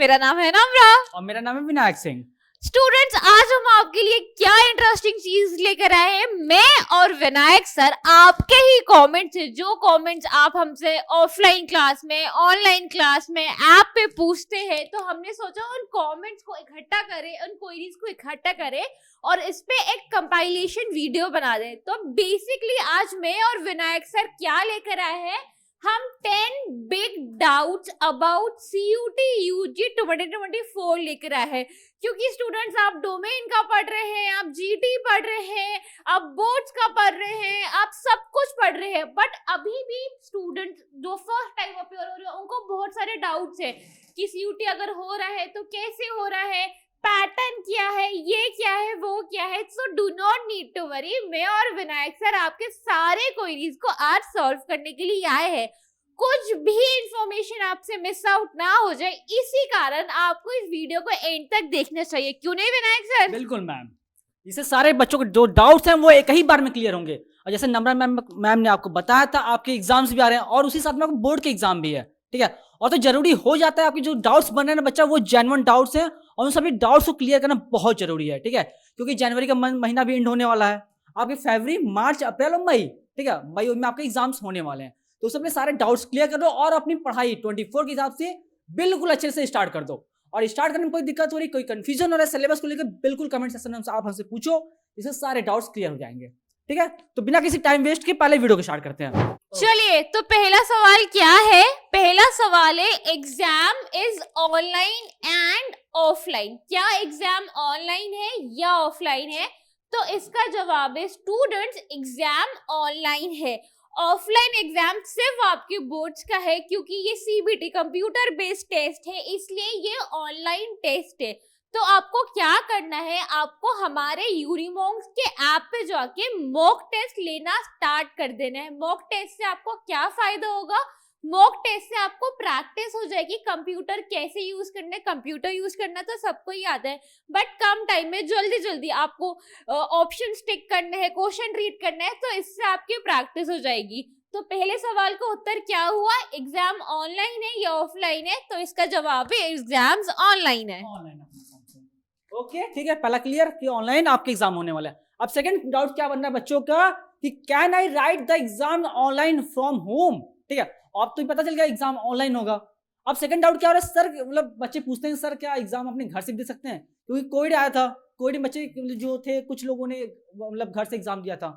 मेरा नाम है नम्रा और मेरा नाम है विनायक सिंह। स्टूडेंट्स, आज हम आपके लिए क्या इंटरेस्टिंग चीज लेकर आए हैं। मैं और विनायक सर आपके ही कमेंट्स है, जो कमेंट्स आप हमसे ऑफलाइन क्लास में, ऑनलाइन क्लास में, ऐप पे पूछते हैं, तो हमने सोचा उन कमेंट्स को इकट्ठा करें, उन क्वेरीज को इकट्ठा करें और इस पे एक कंपाइलेशन वीडियो बना दें। तो बेसिकली आज मैं और विनायक सर क्या लेकर आए हैं, हम 10 big doubts about CUT UG 2024 लेकर आए हैं। क्योंकि स्टूडेंट्स आप डोमेन का पढ़ रहे हैं, आप GT पढ़ रहे हैं, आप बोर्ड्स का पढ़ रहे हैं, आप सब कुछ पढ़ रहे हैं, बट अभी भी स्टूडेंट्स जो फर्स्ट टाइम अपेयर हो रहे हैं उनको बहुत सारे डाउट्स है कि CUT अगर हो रहा है तो कैसे हो रहा है, पैटर्न क्या है, ये क्या है, वो क्या है। So do not need to worry, मैं और विनायक सर आपके सारे क्वेरीज को आज सॉल्व करने के लिए आए हैं। कुछ भी इंफॉर्मेशन आपसे मिस आउट ना हो जाए, इसी कारण आपको इस वीडियो को एंड तक देखना चाहिए, क्यों नहीं विनायक सर? बिल्कुल मैम, इससे सारे बच्चों के जो डाउट्स हैं वो एक ही बार में क्लियर होंगे। और जैसे नम्रा मैम ने आपको बताया था, आपके एग्जाम्स भी आ रहे हैं और उसी साथ में आपको बोर्ड के एग्जाम भी है, ठीक है। और तो जरूरी हो जाता है आपके जो डाउट्स बन रहे हैं ना बच्चा, वो जेन्युइन डाउट्स हैं और उन सभी डाउट्स को क्लियर करना बहुत जरूरी है, ठीक है। क्योंकि जनवरी का महीना भी एंड होने वाला है, आपके फरवरी, मार्च, अप्रैल और मई, ठीक है, मई में आपके एग्जाम्स होने वाले हैं। तो उस अपने सारे डाउट्स क्लियर कर दो और अपनी पढ़ाई 24 के हिसाब से बिल्कुल अच्छे से स्टार्ट कर दो। और स्टार्ट करने में कोई दिक्कत हो रही, कोई कंफ्यूजन हो रहा है सिलेबस को लेकर, बिल्कुल कमेंट सेक्शन में आप हमसे पूछो, इससे सारे डाउट्स क्लियर हो जाएंगे, ठीक है। तो बिना किसी टाइम वेस्ट के पहले वीडियो को स्टार्ट करते हैं। चलिए, तो पहला सवाल क्या है? पहला सवाल है, exam is online and offline. क्या एग्जाम ऑनलाइन है या ऑफलाइन है? तो इसका जवाब है स्टूडेंट्स, एग्जाम ऑनलाइन है। ऑफलाइन एग्जाम सिर्फ आपके बोर्ड्स का है, क्योंकि ये CBT कंप्यूटर बेस्ड टेस्ट है, इसलिए ये ऑनलाइन टेस्ट है। तो आपको क्या करना है, आपको हमारे यूनिमॉन्क्स के ऐप पे जाके मॉक टेस्ट लेना स्टार्ट कर देना है। मॉक टेस्ट से आपको क्या फायदा होगा? मॉक टेस्ट से आपको प्रैक्टिस हो जाएगी कंप्यूटर कैसे यूज करना है। कंप्यूटर यूज करना तो सबको ही आता है, बट कम टाइम में जल्दी जल्दी आपको ऑप्शन टिक करने हैं, क्वेश्चन रीड करना है, तो इससे आपकी प्रैक्टिस हो जाएगी। तो पहले सवाल का उत्तर क्या हुआ, एग्जाम ऑनलाइन है या ऑफलाइन है? तो इसका जवाब है एग्जाम्स ऑनलाइन है। ओके, ठीक है, पहला क्लियर कि ऑनलाइन आपके एग्जाम होने वाला है। अब सेकंड डाउट क्या बनना है बच्चों का कि can I right the exam online from home, ठीक है। अब तो पता चल गया एग्जाम ऑनलाइन होगा। अब सेकंड डाउट क्या हो रहा है सर, मतलब बच्चे पूछते हैं सर क्या एग्जाम अपने घर से भी दे सकते हैं? क्योंकि कोविड आया था, कोविड में बच्चे जो थे कुछ लोगों ने मतलब घर से एग्जाम दिया था,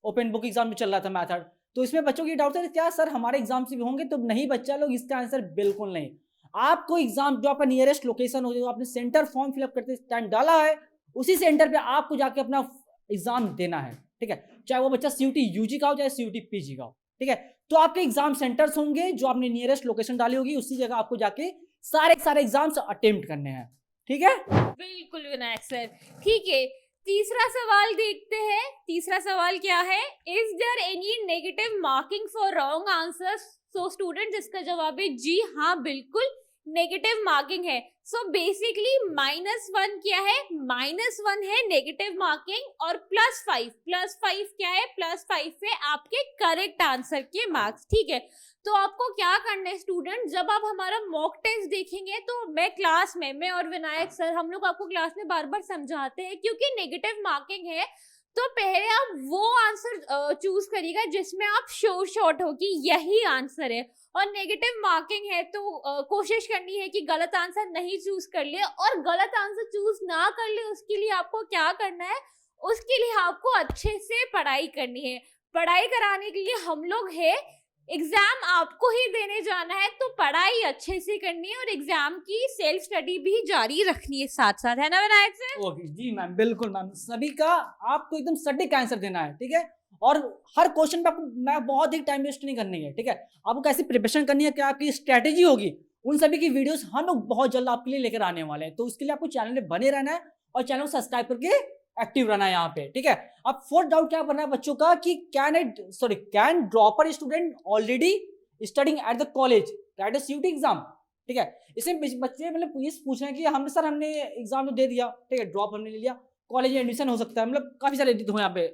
ओपन बुक एग्जाम भी चल रहा था मेथड। तो इसमें बच्चों की डाउट है क्या सर हमारे एग्जाम से भी होंगे? तो नहीं बच्चा लोग, इसका आंसर बिल्कुल नहीं। आपको एग्जाम जो आपका नियरेस्ट लोकेशन हो, जो आपने सेंटर फॉर्म फिलअप करते टाइम डाला है, उसी सेंटर पे आपको जाके अपना एग्जाम देना है, ठीक है। चाहे वो बच्चा CUT UG का हो, चाहे CUT PG का हो, ठीक है। तो आपके एग्जाम सेंटर्स होंगे जो आपने नियरेस्ट लोकेशन डाली होगी, उसी जगह आपको जाके सारे एग्जाम्स अटेम्प्ट करने हैं, ठीक है। बिल्कुल विनायक सर, ठीक है। तीसरा सवाल देखते हैं। तीसरा सवाल क्या है, is there any negative marking for wrong answers? So students, इसका जवाब है जी हाँ, बिल्कुल नेगेटिव मार्किंग है। सो बेसिकली -1 क्या है? -1 है नेगेटिव मार्किंग, और +5 क्या है? +5 है आपके करेक्ट आंसर के मार्क्स, ठीक है। तो आपको क्या करना है स्टूडेंट, जब आप हमारा मॉक टेस्ट देखेंगे तो मैं और विनायक सर हम लोग आपको क्लास में बार बार समझाते हैं, क्योंकि नेगेटिव मार्किंग है तो पहले आप वो आंसर चूज करिएगा जिसमें आप श्योर शॉट हो कि यही आंसर है। और नेगेटिव मार्किंग है तो कोशिश करनी है कि गलत आंसर नहीं चूज कर ले, और गलत आंसर चूज ना कर ले उसके लिए आपको क्या करना है, उसके लिए आपको अच्छे से पढ़ाई करनी है। पढ़ाई कराने के लिए हम लोग है, एग्जाम आपको ही देने जाना है, तो पढ़ाई अच्छे से करनी है और एग्जाम की सेल्फ स्टडी भी जारी रखनी है साथ साथ, है ना विनायक सर? ओके जी मैम, बिल्कुल मैम, सभी का आपको एकदम सटीक आंसर देना है, ठीक है। और हर क्वेश्चन पे आपको मैं बहुत ही टाइम वेस्ट नहीं करनी है, ठीक है। आपको कैसे प्रिपरेशन करनी है, क्या आपकी स्ट्रेटेजी होगी, उन सभी की वीडियोस हम लोग बहुत जल्द आपके लिए लेकर आने वाले हैं। तो उसके लिए आपको चैनल में बने रहना है और चैनल को सब्सक्राइब करके एक्टिव रहना है यहाँ पे, ठीक है। अब फोर्थ डाउट क्या बनना है बच्चों का कि can dropper student already studying at the college right CUT exam, ठीक है। इसमें बच्चे मतलब ये पूछ रहे हैं कि हमने एग्जाम तो दे दिया, ठीक है, ड्रॉप हमने ले लिया, कॉलेज में एडमिशन हो सकता है, मतलब काफी सारे हो यहाँ पे।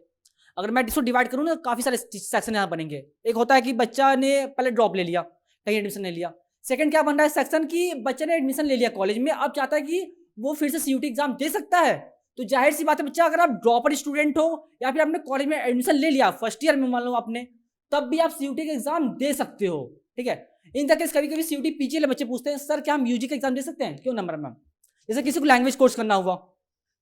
अगर मैं इसको डिवाइड करूँ ना, काफी सारे सेक्शन यहाँ बनेंगे। एक होता है कि बच्चा ने पहले ड्रॉप ले लिया, कहीं एडमिशन ले लिया, सेकंड क्या बन रहा है सेक्शन की बच्चे ने एडमिशन ले लिया कॉलेज में, अब चाहता है कि वो फिर से सीयूटी एग्जाम दे सकता है। तो जाहिर सी बात है बच्चा, अगर आप ड्रॉपर स्टूडेंट हो या फिर आपने कॉलेज में एडमिशन ले लिया फर्स्ट ईयर में मान लो आपने, तब भी आप सीयूटी का एग्जाम दे सकते हो। ठीक है, इन द केस कभी कभी सीयूटी पीजीएल बच्चे पूछते हैं सर क्या हम यूजी का एग्जाम दे सकते हैं, क्यों नंबर मैम, जैसे किसी को लैंग्वेज कोर्स करना हुआ,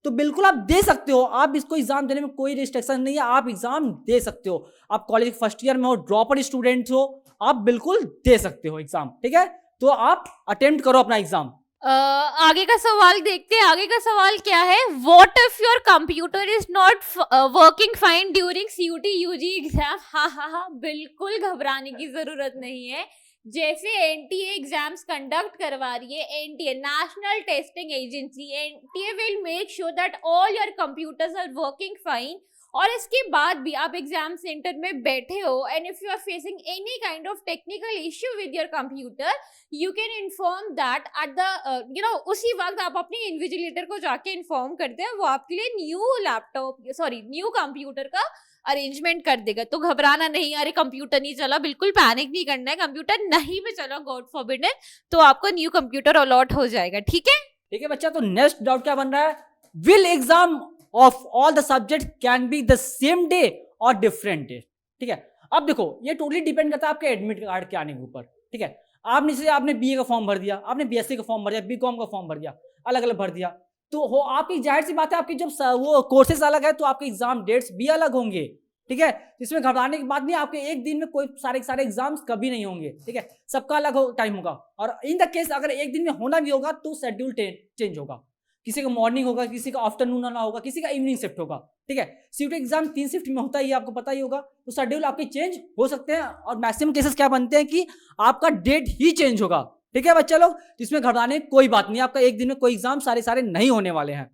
तो बिल्कुल आप दे सकते हो। आप इसको एग्जाम देने में कोई रिस्ट्रिक्शन नहीं है, आप एग्जाम दे सकते हो। आप कॉलेज फर्स्ट ईयर में हो, ड्रॉपर स्टूडेंट हो, आप बिल्कुल दे सकते हो एग्जाम। ठीक है, तो आप अटेम्प्ट करो अपना एग्जाम। आगे का सवाल देखते हैं। आगे का सवाल क्या है, what if your computer is not working fine during CUT UG exam. हाँ हाँ हाँ, बिल्कुल घबराने की जरूरत नहीं है। जैसे एनटीए एग्जाम्स कंडक्ट करवा रही है, NTA national testing agency, NTA will make sure that all your computers are working fine. और इसके बाद भी आप एग्जाम सेंटर में बैठे हो and if you are facing any kind of technical issue with your computer, you can inform that at the उसी वक्त आप अपने इन्विजिलेटर को जाके इन्फॉर्म करते हैं, वो आपके लिए न्यू कंप्यूटर का अरेंजमेंट कर देगा। तो घबराना नहीं, अरे कंप्यूटर नहीं चला, बिल्कुल पैनिक नहीं करना है। कंप्यूटर नहीं भी चला, गॉड फॉरबिड, तो आपको न्यू कंप्यूटर अलॉट हो जाएगा। ठीक है, ठीक है बच्चा, तो नेक्स्ट डाउट क्या बन रहा है, will exam of all the subject can be the same day और डिफरेंट डे। ठीक है, अब देखो ये टोटली डिपेंड करता है आपके एडमिट कार्ड के आने के ऊपर। ठीक है, आपने बीए का फॉर्म भर दिया, आपने बीएससी का फॉर्म भर दिया, बीकॉम का फॉर्म भर दिया, अलग अलग भर दिया, तो हो आपकी जाहिर सी बात है, आपकी जब वो कोर्सेज अलग है तो आपके एग्जाम डेट्स भी अलग होंगे। ठीक है, इसमें घबराने की बात नहीं, आपके एक दिन में कोई सारे एग्जाम्स कभी नहीं होंगे। ठीक है, सबका अलग टाइम होगा, और इन द केस अगर एक दिन में होना भी होगा तो शेड्यूल चेंज होगा, किसी का मॉर्निंग होगा, किसी का आफ्टरनून आना होगा, किसी का इवनिंग शिफ्ट होगा। ठीक है, सीयूटी एग्जाम 3 शिफ्ट में होता ही है, आपको पता ही होगा, तो शेड्यूल आपके चेंज हो सकते हैं, और मैक्सिमम केसेस क्या बनते हैं कि आपका डेट ही चेंज होगा। ठीक है बच्चा लोग, इसमें घबराने कोई बात नहीं, आपका एक दिन में कोई एग्जाम सारे नहीं होने वाले हैं।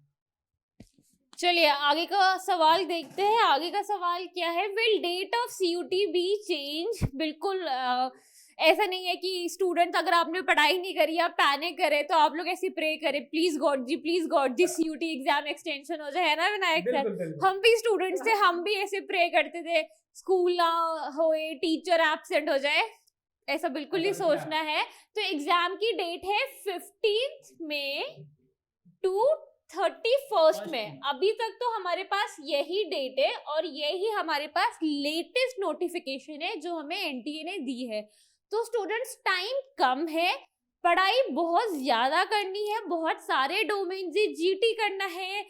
चलिए आगे का सवाल देखते हैं। आगे का सवाल क्या है, will date of CUT be change. बिल्कुल ऐसा नहीं है कि स्टूडेंट्स, अगर आपने पढ़ाई नहीं करी, आप पैनिक करें, तो आप लोग ऐसे प्रे करें, please God ji CUT exam extension हो जाए, है ना विनायक सर? हम भी स्टूडेंट्स थे, हम भी ऐसे प्रे करते थे, स्कूल ना होए, टीचर एब्सेंट हो जाए, ऐसा बिल्कुल नहीं सोचना है। तो एग्जाम की डेट है 15 मई टू 31 में। अभी तक तो हमारे पास यही डेट है और यही हमारे पास लेटेस्ट नोटिफिकेशन है जो हमें एनटीए ने दी है। तो स्टूडेंट्स, टाइम कम है, पढ़ाई बहुत ज्यादा करनी है, बहुत सारे डोमेन से जीटी करना है,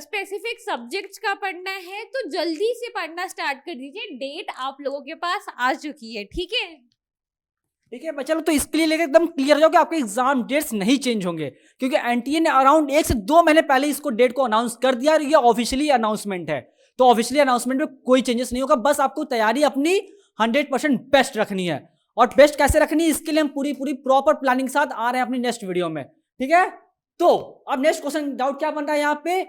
स्पेसिफिक सब्जेक्ट्स का पढ़ना है, तो जल्दी से पढ़ना स्टार्ट कर दीजिए। डेट आप लोगों के पास आ चुकी है। ठीक है, ठीक है बच्चा लोग, तो इसके लिए लेकर एकदम क्लियर हो जाओ कि आपके एग्जाम डेट्स नहीं चेंज होंगे, क्योंकि एनटीए ने अराउंड 1 से 2 महीने पहले इसको डेट को अनाउंस कर दिया, और ये ऑफिशियली अनाउंसमेंट है। तो ऑफिशियली अनाउंसमेंट में कोई चेंजेस नहीं होगा, बस आपको तैयारी अपनी 100% बेस्ट रखनी है। और बेस्ट कैसे रखनी है, इसके लिए हम पूरी प्रॉपर प्लानिंग के साथ आ रहे हैं अपनी नेक्स्ट वीडियो में। ठीक है, तो अब नेक्स्ट क्वेश्चन डाउट क्या बन रहा है यहाँ पे,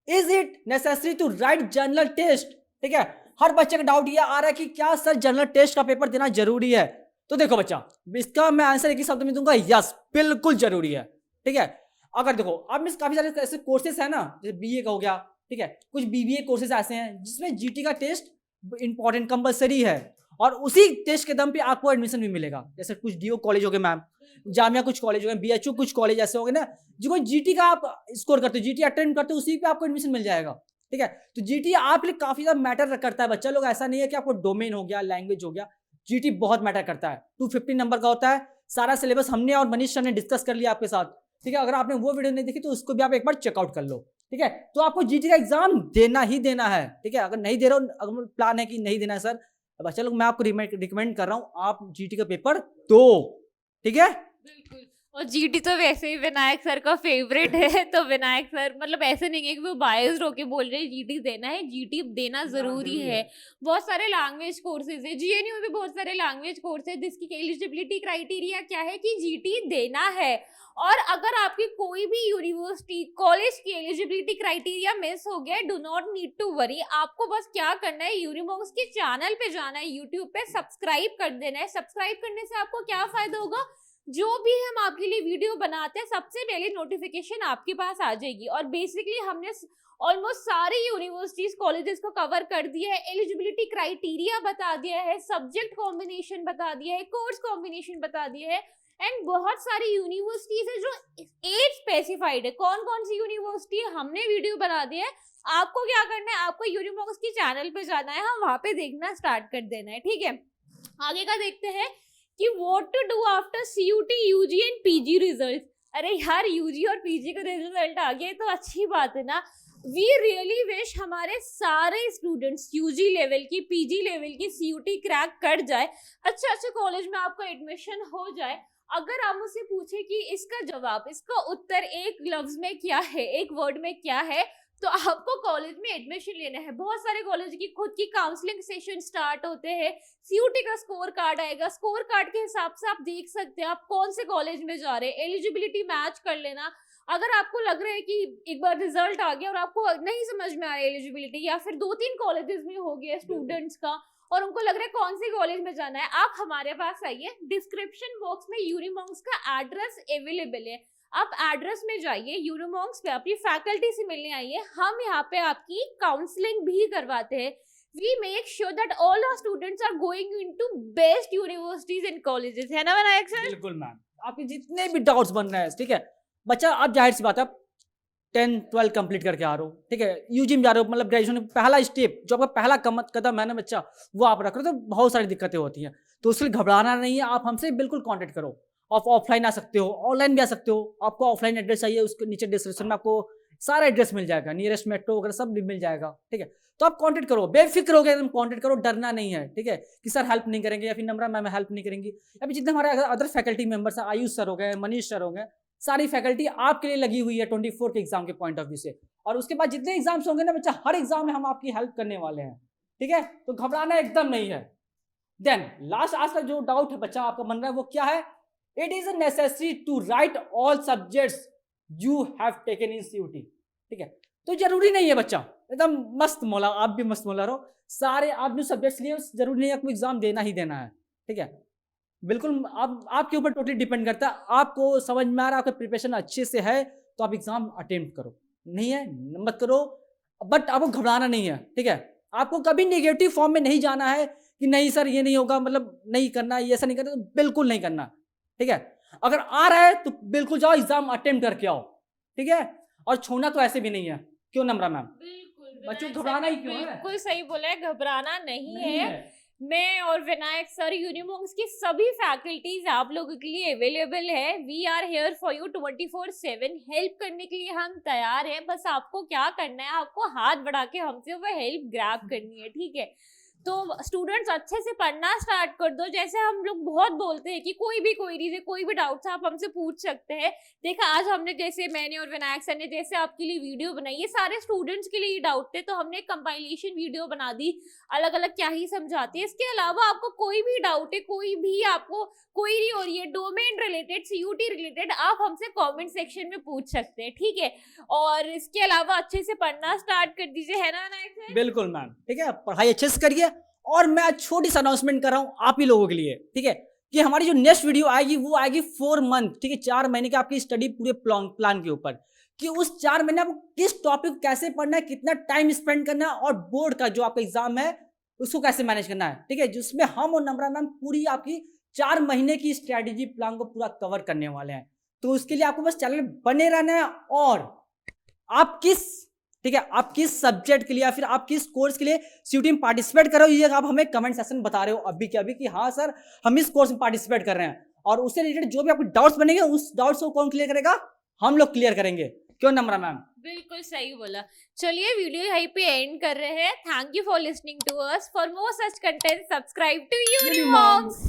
is it necessary to write general test. ठीक है, हर बच्चे का डाउट ये आ रहा है कि क्या सर जनरल टेस्ट का पेपर देना जरूरी है। तो देखो बच्चा, इसका मैं आंसर एक ही शब्द में दूंगा, यस बिल्कुल जरूरी है। ठीक है, अगर देखो अब में काफी सारे ऐसे कोर्सेज है ना, जैसे बीए का हो गया, ठीक है, कुछ बीबीए कोर्सेज ऐसे हैं जिसमें जीटी का टेस्ट इंपॉर्टेंट कंपलसरी है, और उसी टेस्ट के दम पे आपको एडमिशन भी मिलेगा। जैसे कुछ डीओ कॉलेज हो गए मैम, जामिया कुछ कॉलेज हो गए, बीएचयू कुछ कॉलेज ऐसे हो गए ना, जो कोई जीटी का आप स्कोर करते हो, जीटी अटेम्प्ट करते हो, उसी पे आपको एडमिशन मिल जाएगा। ठीक है, तो जीटी आपके लिए काफी ज्यादा मैटर करता है बच्चा लोग, ऐसा नहीं है कि आपको डोमेन हो गया, लैंग्वेज हो गया, जीटी बहुत मैटर करता है। 250 नंबर का होता है, सारा सिलेबस हमने और मनीष सर ने डिस्कस कर लिया आपके साथ। ठीक है, अगर आपने वो वीडियो नहीं देखी तो उसको भी आप एक बार चेकआउट कर लो। ठीक है, तो आपको जीटी का एग्जाम देना ही देना है। ठीक है, अगर नहीं दे रहे हो, अगर प्लान है कि नहीं देना है सर, बच्चा लोग मैं आपको रिकमेंड कर रहा हूँ, आप जीटी का पेपर दो। ठीक है, बिल्कुल। और जीटी तो वैसे ही विनायक सर का फेवरेट है, तो विनायक सर मतलब ऐसे नहीं है कि वो बायस्ड होके बोल रहे हैं जीटी देना है, जीटी देना जरूरी है। बहुत सारे लैंग्वेज कोर्सेज है, जीएनयू में भी बहुत सारे लैंग्वेज कोर्स है जिसकी एलिजिबिलिटी क्राइटेरिया क्या है कि जीटी देना है। और अगर आपकी कोई भी यूनिवर्सिटी कॉलेज की एलिजिबिलिटी क्राइटेरिया मिस हो गया, do not need to worry, आपको बस क्या करना है, यूनिमॉन्क्स के चैनल पे जाना है, यूट्यूब पे सब्सक्राइब कर देना है। सब्सक्राइब करने से आपको क्या फायदा होगा, जो भी हम आपके लिए वीडियो बनाते हैं सबसे पहले नोटिफिकेशन आपके पास आ जाएगी। और बेसिकली हमने ऑलमोस्ट सारे यूनिवर्सिटीज कॉलेजेस को कवर कर दिया है, एलिजिबिलिटी क्राइटेरिया बता दिया है, सब्जेक्ट कॉम्बिनेशन बता दिया है, कोर्स कॉम्बिनेशन बता दिया है, एंड बहुत सारी यूनिवर्सिटीज है जो एज स्पेसिफाइड है। कौन कौन सी यूनिवर्सिटी है हमने वीडियो बना दी है, आपको क्या करना है, आपको यूनिमॉक्स की चैनल पे जाना है, हम वहां पे देखना स्टार्ट कर देना है, ठीक है। आगे का देखते हैं कि what to do after CUT UG and PG result. अरे यार UG और PG का रिजल्ट आ गया तो अच्छी बात है ना। वी रियली विश हमारे सारे स्टूडेंट्स UG लेवल की, PG लेवल की CUT क्रैक कर जाए, अच्छे अच्छे कॉलेज में आपका एडमिशन हो जाए। अगर आप मुझसे पूछे कि इसका जवाब, इसका उत्तर एक लफ्ज में क्या है, एक वर्ड में क्या है, तो आपको कॉलेज में एडमिशन लेना है। बहुत सारे कॉलेज की खुद की काउंसलिंग सेशन स्टार्ट होते हैं, CUT का स्कोर कार्ड आएगा, स्कोर कार्ड के हिसाब से आप देख सकते हैं आप कौन से कॉलेज में जा रहे हैं, एलिजिबिलिटी मैच कर लेना। अगर आपको लग रहा है कि एक बार रिजल्ट आ गया और आपको नहीं समझ में आ रहा है एलिजिबिलिटी, या फिर 2-3 कॉलेजेस में हो गया स्टूडेंट्स का और उनको लग रहा है कौन सी कॉलेज में जाना है, आप हमारे पास आइए। डिस्क्रिप्शन बॉक्स में यूनिमॉक्स का एड्रेस अवेलेबल है, आप एड्रेस में जाइए, यूनिमॉक्स पे अपनी फैकल्टी से मिलने आइए। हम यहाँ पे आपकी काउंसलिंग भी करवाते हैं। We make sure that all our students are going into best universities and colleges, है ना विनायक सर? बिल्कुल मैम, आपके जितने भी डाउट्स बन रहे हैं, ठीक है बच्चा, आप जाहिर सी बात है 10-12 कंप्लीट करके आ रहे हो, ठीक है, यूजी में जा रहे हो, मतलब ग्रेजुएशन पहला स्टेप जो आपका पहला कदम है ना बच्चा, वो आप रख रहे हो, तो बहुत सारी दिक्कतें होती हैं, तो उसके लिए घबराना नहीं है। आप हमसे बिल्कुल कांटेक्ट करो, आप ऑफलाइन आ सकते हो, ऑनलाइन भी आ सकते हो। आपको ऑफलाइन एड्रेस चाहिए, उसके नीचे डिस्क्रिप्शन में आपको सारा एड्रेस मिल जाएगा, नियरेस्ट मेट्रो वगैरह सब भी मिल जाएगा, ठीक है। तो आप कांटेक्ट करो, बेफिक्र हो गए एकदम कांटेक्ट करो, डरना नहीं है, ठीक है, कि सर हेल्प नहीं करेंगे या फिर नम्रा मैम हेल्प नहीं करेंगी, या फिर जितने हमारे अदर फैकल्टी मेंबर्स हैं, आयुष सर हो गए, मनीष सर हो गए, सारी फैकल्टी आपके लिए लगी हुई है 24 के एग्जाम के पॉइंट ऑफ व्यू से। और उसके बाद जितने एग्जाम्स होंगे ना बच्चा, हर एग्जाम में हम आपकी हेल्प करने वाले हैं, ठीक है, तो घबराना एकदम नहीं है। देन लास्ट आज का जो डाउट है बच्चा आपका बन रहा है वो क्या है, it is necessary to write all subjects you have taken in CUT, ठीक है। तो जरूरी नहीं है बच्चा, एकदम मस्त मौला, आप भी मस्त मौला रहो, सारे आप जो सब्जेक्ट्स लिए जरूरी नहीं है आपको एग्जाम देना ही देना है, ठीक है। बिल्कुल आपके ऊपर टोटली डिपेंड करता है, आपको समझ में आ रहा है, आपका प्रिपरेशन अच्छे से है तो आप एग्जाम अटेम्प्ट करो, नहीं है मत करो, बट आपको घबराना नहीं है, ठीक है। आपको कभी नेगेटिव फॉर्म में नहीं जाना है कि नहीं सर ये नहीं होगा, मतलब नहीं करना, ये ऐसा नहीं करना, तो बिल्कुल नहीं करना, ठीक है। अगर आ रहा है तो बिल्कुल जाओ एग्जाम अटेम्प्ट करके आओ, ठीक है, और छोड़ना तो ऐसे भी नहीं है, क्यों नम्रा मैम? बच्चों घबराना ही क्यों है? बिल्कुल सही बोला है, घबराना नहीं है। मैं और विनायक सर, यूनिमॉक्स की सभी फैकल्टीज आप लोगों के लिए अवेलेबल है। We are here for you 24/7, help करने के लिए हम तैयार हैं। बस आपको क्या करना है, आपको हाथ बढ़ा के हमसे वो हेल्प ग्रैब करनी है, ठीक है। तो स्टूडेंट्स अच्छे से पढ़ना स्टार्ट कर दो। जैसे हम लोग बहुत बोलते हैं कि कोई भी क्वेरीज है, कोई भी डाउट्स आप हमसे पूछ सकते हैं। देखा आज हमने, जैसे मैंने और विनायक सर ने जैसे आपके लिए वीडियो बनाई, ये सारे स्टूडेंट्स के लिए डाउट थे, तो हमने कंपाइलेशन वीडियो बना दी, अलग अलग क्या ही समझाती है। इसके अलावा आपको कोई भी डाउट है, कोई भी आपको क्वेरी हो रही है डोमेन रिलेटेड, CUT रिलेटेड, आप हमसे कमेंट सेक्शन में पूछ सकते हैं, ठीक है। और इसके अलावा अच्छे से पढ़ना स्टार्ट कर दीजिए, है ना विनायक सर? बिल्कुल मैम, ठीक है, पढ़ाई अच्छे से करिए। और मैं छोटी सी अनाउंसमेंट कर रहा हूँ आप ही लोगों के लिए, ठीक है, कि हमारी जो नेक्स्ट वीडियो आएगी वो आएगी 4 मंथ, ठीक है, 4 महीने की आपकी स्टडी पूरे प्लान के ऊपर, कि उस 4 महीने आपको किस टॉपिक कैसे पढ़ना है, कितना टाइम स्पेंड करना है, और बोर्ड का जो आपका एग्जाम है उसको कैसे मैनेज करना है, ठीक है, जिसमें हम और नम्रा मैम पूरी आपकी 4 महीने की स्ट्रेटेजी प्लान को पूरा कवर करने वाले हैं। तो उसके लिए आपको बस चैनल बने रहना है, और आप किस, ठीक है, आप किस सब्जेक्ट के लिए या फिर आप किस कोर्स के लिए CUT में पार्टिसिपेट कर रहे हो, ये आप हमें कमेंट सेक्शन में बता रहे हो अभी के अभी कि हाँ सर हम इस कोर्स में पार्टिसिपेट कर रहे हैं, और उससे रिलेटेड जो भी आपको डाउट्स बनेंगे उस डाउट्स को कौन क्लियर करेगा, हम लोग क्लियर करेंगे, क्यों नम्रा मैम? बिल्कुल सही बोला। चलिए वीडियो यहीं पे एंड कर रहे हैं। Thank you for listening to us. For more such content subscribe to यूनिमॉक्स।